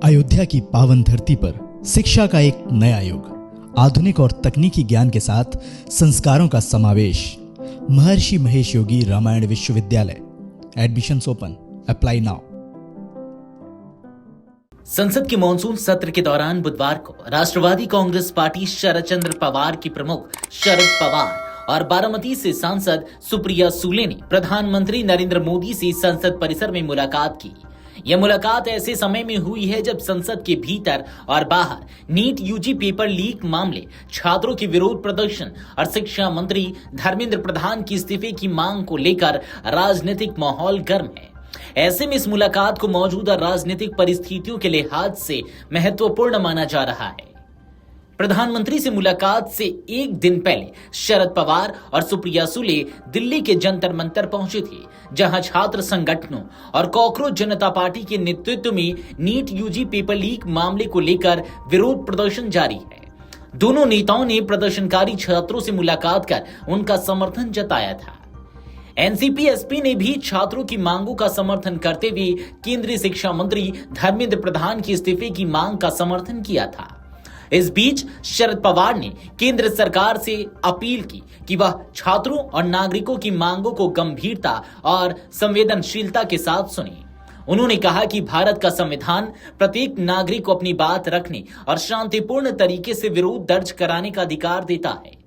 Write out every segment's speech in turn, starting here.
अयोध्या की पावन धरती पर शिक्षा का एक नया युग, आधुनिक और तकनीकी ज्ञान के साथ संस्कारों का समावेश। महर्षि महेश योगी रामायण विश्वविद्यालय। Admissions open, apply now. संसद के मॉनसून सत्र के दौरान बुधवार को राष्ट्रवादी कांग्रेस पार्टी शरद चंद्र पवार की प्रमुख शरद पवार और बारामती से सांसद सुप्रिया सूले ने प्रधानमंत्री नरेंद्र मोदी से संसद परिसर में मुलाकात की। यह मुलाकात ऐसे समय में हुई है जब संसद के भीतर और बाहर नीट यूजी पेपर लीक मामले, छात्रों के विरोध प्रदर्शन और शिक्षा मंत्री धर्मेंद्र प्रधान की इस्तीफे की मांग को लेकर राजनीतिक माहौल गर्म है। ऐसे में इस मुलाकात को मौजूदा राजनीतिक परिस्थितियों के लिहाज से महत्वपूर्ण माना जा रहा है। प्रधानमंत्री से मुलाकात से एक दिन पहले शरद पवार और सुप्रिया सूले दिल्ली के जंतर मंतर पहुंचे थे, जहां छात्र संगठनों और कॉकरोच जनता पार्टी के नेतृत्व में नीट यूजी पेपर लीक मामले को लेकर विरोध प्रदर्शन जारी है। दोनों नेताओं ने प्रदर्शनकारी छात्रों से मुलाकात कर उनका समर्थन जताया था। एनसीपी-एसपी ने भी छात्रों की मांगों का समर्थन करते हुए केंद्रीय शिक्षा मंत्री धर्मेंद्र प्रधान की इस्तीफे की मांग का समर्थन किया था। इस बीच शरद पवार ने केंद्र सरकार से अपील की कि वह छात्रों और नागरिकों की मांगों को गंभीरता और संवेदनशीलता के साथ सुने। उन्होंने कहा कि भारत का संविधान प्रत्येक नागरिक को अपनी बात रखने और शांतिपूर्ण तरीके से विरोध दर्ज कराने का अधिकार देता है।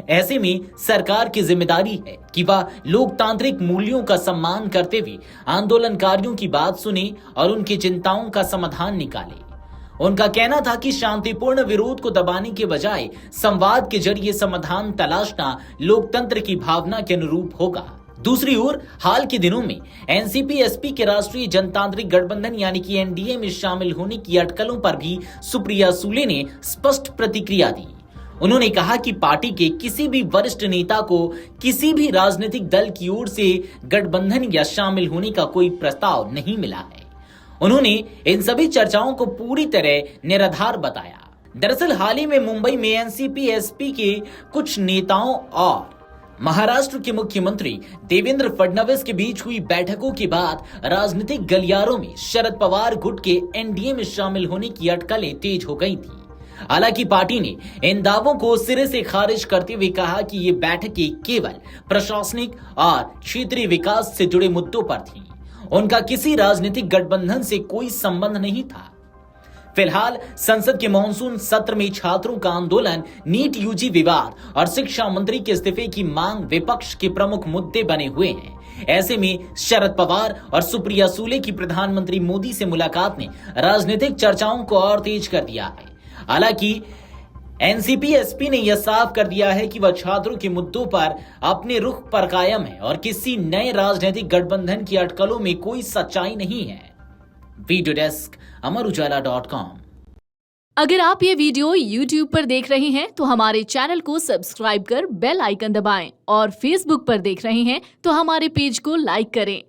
ऐसे में सरकार की जिम्मेदारी है कि वह लोकतांत्रिक मूल्यों का सम्मान करते हुए आंदोलनकारियों की बात सुने और उनकी चिंताओं का समाधान निकाले। उनका कहना था कि शांतिपूर्ण विरोध को दबाने के बजाय संवाद के जरिए समाधान तलाशना लोकतंत्र की भावना के अनुरूप होगा। दूसरी ओर हाल के दिनों में एनसीपी-एसपी के राष्ट्रीय जनतांत्रिक गठबंधन यानी कि एनडीए में शामिल होने की अटकलों पर भी सुप्रिया सूले ने स्पष्ट प्रतिक्रिया दी। उन्होंने कहा कि पार्टी के किसी भी वरिष्ठ नेता को किसी भी राजनीतिक दल की ओर से गठबंधन या शामिल होने का कोई प्रस्ताव नहीं मिला है। उन्होंने इन सभी चर्चाओं को पूरी तरह निराधार बताया। दरअसल हाल ही में मुंबई में एनसीपी-एसपी के कुछ नेताओं और महाराष्ट्र के मुख्यमंत्री देवेंद्र फडणवीस के बीच हुई बैठकों के बाद राजनीतिक गलियारों में शरद पवार गुट के एनडीए में शामिल होने की अटकलें तेज हो गई थी। हालांकि पार्टी ने इन दावों को सिरे से खारिज करते हुए कहा कि ये बैठकें केवल प्रशासनिक और क्षेत्रीय विकास से जुड़े मुद्दों पर थीं। उनका किसी राजनीतिक गठबंधन से कोई संबंध नहीं था। फिलहाल संसद के मॉनसून सत्र में छात्रों का आंदोलन, नीट यूजी विवाद और शिक्षा मंत्री के इस्तीफे की मांग विपक्ष के प्रमुख मुद्दे बने हुए हैं। ऐसे में शरद पवार और सुप्रिया सूले की प्रधानमंत्री मोदी से मुलाकात ने राजनीतिक चर्चाओं को और तेज कर दिया है। हालांकि एनसीपी-एसपी ने यह साफ कर दिया है कि वह छात्रों के मुद्दों पर अपने रुख पर कायम है और किसी नए राजनीतिक गठबंधन की अटकलों में कोई सच्चाई नहीं है। वीडियो डेस्क अमरउजाला.com। अगर आप ये वीडियो YouTube पर देख रहे हैं तो हमारे चैनल को सब्सक्राइब कर बेल आइकन दबाएं और Facebook पर देख रहे हैं तो हमारे पेज को लाइक करें।